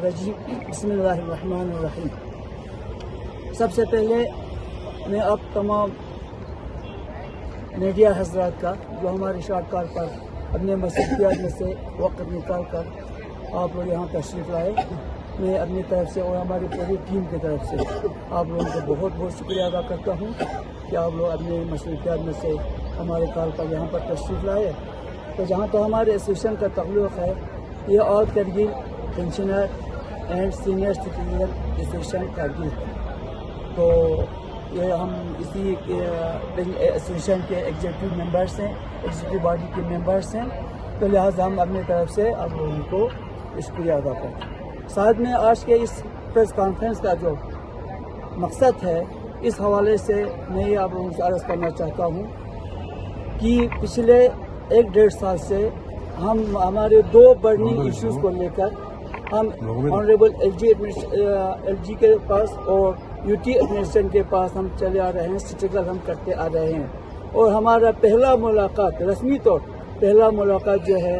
रजीम बिस्मिल्लाहिर्रहमानिर्रहीम। सबसे पहले मैं अब तमाम मीडिया हजरात का जो हमारे शॉर्ट कॉल पर अपने मसरूफियात में से वक्त निकाल कर आप लोग यहाँ तशरीफ़ लाए, मैं अपनी तरफ से और हमारी पूरी टीम की तरफ से आप लोगों को बहुत बहुत शुक्रिया अदा करता हूँ कि आप लोग अपने मसरूफियात में से हमारे कॉल पर यहाँ पर तशरीफ़ लाए। तो जहाँ तो हमारे एसोसिएशन का तल्लुक़ है, ये all Kargil pensioner and senior citizen association Kargil, तो ये हम इसी एसोसिएशन के एग्जीक्यूटिव मेंबर्स हैं, एग्जीक्यूटिव बॉडी के मेंबर्स हैं, तो लिहाजा हम अपनी तरफ से आप लोगों को शुक्रिया अदा करते हैं। साथ में आज के इस प्रेस कॉन्फ्रेंस का जो मकसद है, इस हवाले से मैं ये आप लोगों से अर्ज़ करना चाहता हूँ कि पिछले 1-1.5 साल से हम हमारे 2 बर्निंग इश्यूज़ को लेकर हम ऑनरेबल एलजी के पास और यूटी एडमिनिस्ट्रेशन के पास हम चले आ रहे हैं, स्ट्रगल हम करते आ रहे हैं। और हमारा पहला मुलाकात, रस्मी तौर पहला मुलाकात जो है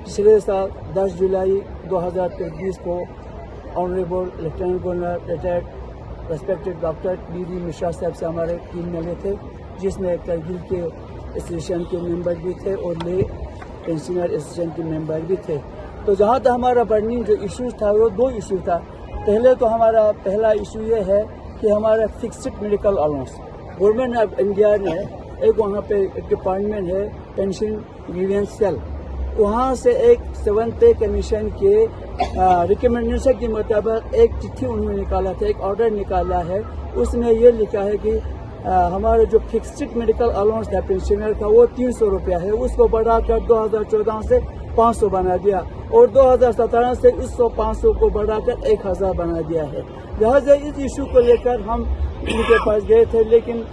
पिछले साल 10 जुलाई 2023 को honourable lieutenant governor retired respected doctor D Mishra साहब से हमारे टीम मिले थे, जिसमें करगिल के एसोसिएशन के मेंबर भी थे और ले पेंशनर एसोसिएशन के मेंबर भी थे। तो जहाँ तक हमारा बर्निंग जो इश्यूज था वो 2 इशू था। पहले तो हमारा पहला इशू ये है कि हमारा fixed medical allowance government of India ने एक वहाँ पे एक डिपार्टमेंट है पेंशन ग्रीवेंस सेल, वहाँ से एक 7th पे कमीशन के रिकमेंडेशन के मुताबिक एक चिट्ठी उन्होंने निकाला था, एक ऑर्डर निकाला है। उसमें ये लिखा है कि हमारा जो फिक्स्ड मेडिकल अलाउंस था पेंशनर का वो 300 रुपया है, उसको बढ़ाकर 2014 से 500 बना दिया और 2017 से इस 500 को बढ़ाकर 1000 बना दिया है। लिहाजा इस इशू को लेकर हम उनके पास गए थे, लेकिन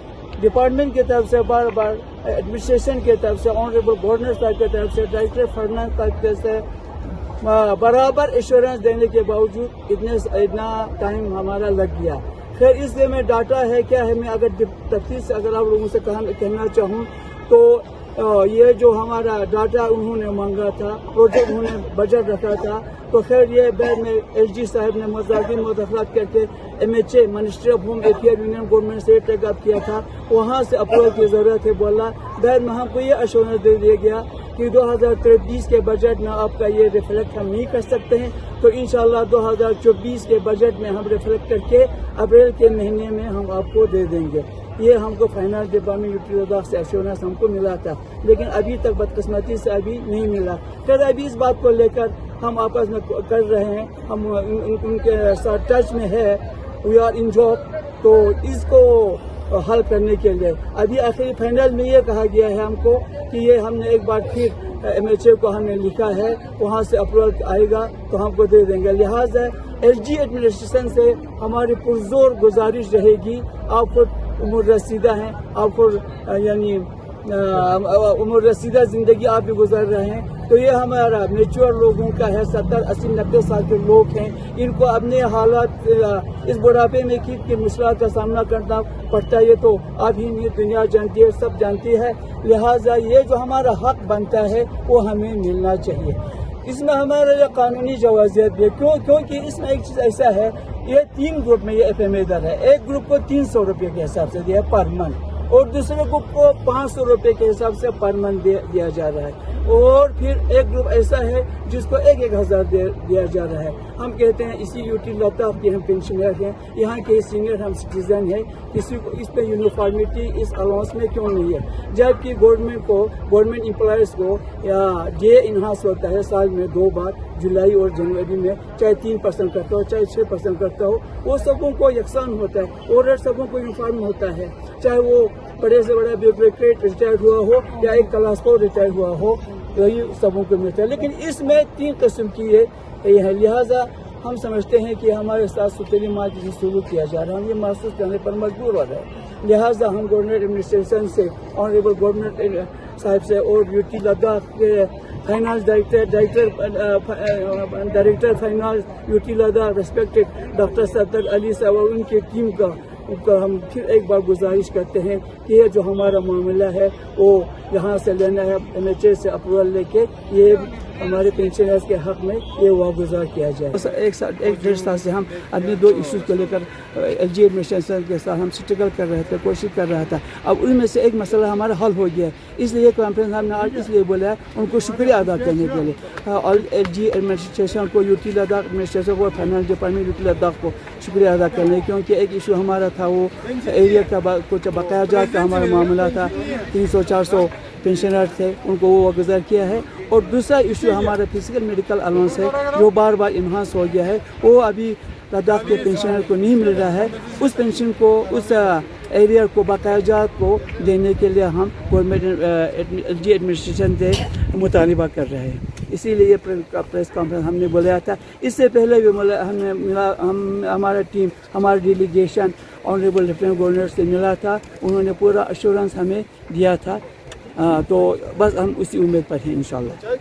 डिपार्टमेंट की तरफ से बार बार एडमिनिस्ट्रेशन की तरफ से ऑनरेबल गवर्नर साहब की तरफ से डायरेक्टर फाइनेंस की तरफ से बराबर एश्योरेंस देने के बावजूद इतना टाइम हमारा लग गया। खैर इसलिए मैं डाटा है क्या है, मैं अगर तफसील से अगर आप लोगों से कहना चाहूँ तो ये जो हमारा डाटा उन्होंने मांगा था और जब उन्होंने बजट रखा था, तो खैर ये बाद में एलजी साहब ने मुज़ाकरात करके MHA ministry of home affair union government से टेक अप किया था, वहाँ से अप्रूवल की ज़रूरत है बोला। बाद में हमको ये अश्योरेंस दे दिया गया कि 2023 के बजट में आपका ये रिफ्लेक्ट हम नहीं कर सकते हैं, तो इंशाल्लाह 2024 के बजट में हम रिफ्लेक्ट करके अप्रैल के महीने में हम आपको दे देंगे। ये हमको फाइनेंस डिपार्टमेंट यूटी से एश्योरेंस हमको मिला था, लेकिन अभी तक बदकिस्मती से अभी नहीं मिला। फिर अभी इस बात को लेकर हम आपस में कर रहे हैं, हम उनके साथ टच में है, वी आर इन जॉब, तो इसको हल करने के लिए अभी आखिरी फाइनल में ये कहा गया है हमको कि ये हमने एक बार फिर MHA को हमने लिखा है, वहाँ से अप्रूवल आएगा तो हमको दे देंगे। लिहाजा LG एडमिनिस्ट्रेशन से हमारी पुरजोर गुजारिश रहेगी, आप उम्र रसीदा हैं, आपको यानी उम्र रसीदा ज़िंदगी आप भी गुजार रहे हैं, तो ये हमारा मेच्योर लोगों का है, 70, 80, 90 साल के लोग हैं, इनको अपने हालात इस बुढ़ापे में की मुश्किल का सामना करना पड़ता है। ये तो आप ही नहीं दुनिया जानती है, सब जानती है। लिहाजा ये जो हमारा हक बनता है वो हमें मिलना चाहिए। इसमें हमारा जो कानूनी जवाजियत भी है, क्योंकि इसमें एक चीज़ ऐसा है, ये 3 ग्रुप में ये FMA दर है। एक ग्रुप को 300 रुपये के हिसाब से दिया पर मंथ और दूसरे ग्रुप को 500 रुपये के हिसाब से पर मंथ दिया जा रहा है, और फिर एक ग्रुप ऐसा है जिसको 1,000 दिया जा रहा है। हम कहते हैं इसी यूटी लताफ के हम पेंशनर हैं, यहाँ के सीनियर हम सिटीजन हैं, किसी को इस पे यूनिफॉर्मिटी इस अलाउंस में क्यों नहीं है, जबकि गवर्नमेंट एम्प्लॉयज़ को या डे इन्हांस होता है साल में 2 बार, जुलाई और जनवरी में, चाहे 3% करता हो चाहे 6% करता हो, वो सबों को यकसान होता है और सबों को यूनिफॉर्म होता है, चाहे वो बड़े से बड़ा ब्यूरोक्रेट रिटायर्ड हुआ हो या एक क्लास को रिटायर्ड हुआ हो, यही सबों को मिलता है। लेकिन इसमें 3 किस्म की ये है। लिहाजा हम समझते हैं कि हमारे साथ सुतरी मार्ग से शुरू किया जा रहा है, हम ये महसूस करने पर मजबूर हो रहे हैं। लिहाजा हम गवर्नमेंट एडमिनिस्ट्रेशन से, ऑनरेबल गवर्नर साहब से और यूटी लद्दाख के finance director finance UT Ladakh respected doctor सत्तर अली साहब और उनकी टीम का ऊपर हम फिर एक बार गुजारिश करते हैं कि ये जो हमारा मामला है वो यहाँ से लेना है, NHS से अप्रूवल लेके ये हमारे पेंशनर्स के हक में ये वागुजार किया जाए। एक डेढ़ साल से हम अपने 2 इश्यूज़ को लेकर LG एडमिनिस्ट्रेशन के साथ हम स्ट्रगल कर रहे थे, कोशिश कर रहा था। अब उनमें से एक मसला हमारा हल हो गया है, इसलिए कॉन्फ्रेंस हमने आज इसलिए बोला है उनको शुक्रिया अदा करने के लिए, और LG एडमिनिस्ट्रेशन को, यूटी लद्दाख एडमिनिस्ट्रेशन को, फाइनेंस डिपार्टमेंट यूटी लद्दाख को शुक्रिया अदा करने, क्योंकि एक इशू हमारा था वो एरिया का कुछ बकाया जात का हमारा मामला था, 300-400 पेंशनर थे उनको वो वागुजार किया है। और दूसरा इशू हमारा फिजिकल मेडिकल अलाउंस है जो बार बार इन्हांस हो गया है, वो अभी लद्दाख के पेंशनर को नहीं मिल रहा है। उस पेंशन को, उस एरिया को, बकायाजात को देने के लिए हम गवर्नमेंट LG एडमिनिस्ट्रेशन से मुतालिबा कर रहे हैं, इसीलिए प्रेस कॉन्फ्रेंस हमने बुलाया था। इससे पहले भी हमारा टीम, हमारा डेलीगेशन ऑनरेबल लेफ्टिनेंट गवर्नर से मिला था, उन्होंने पूरा अश्योरेंस हमें दिया था। तो बस हम उसी उम्मीद पर हैं इंशाल्लाह।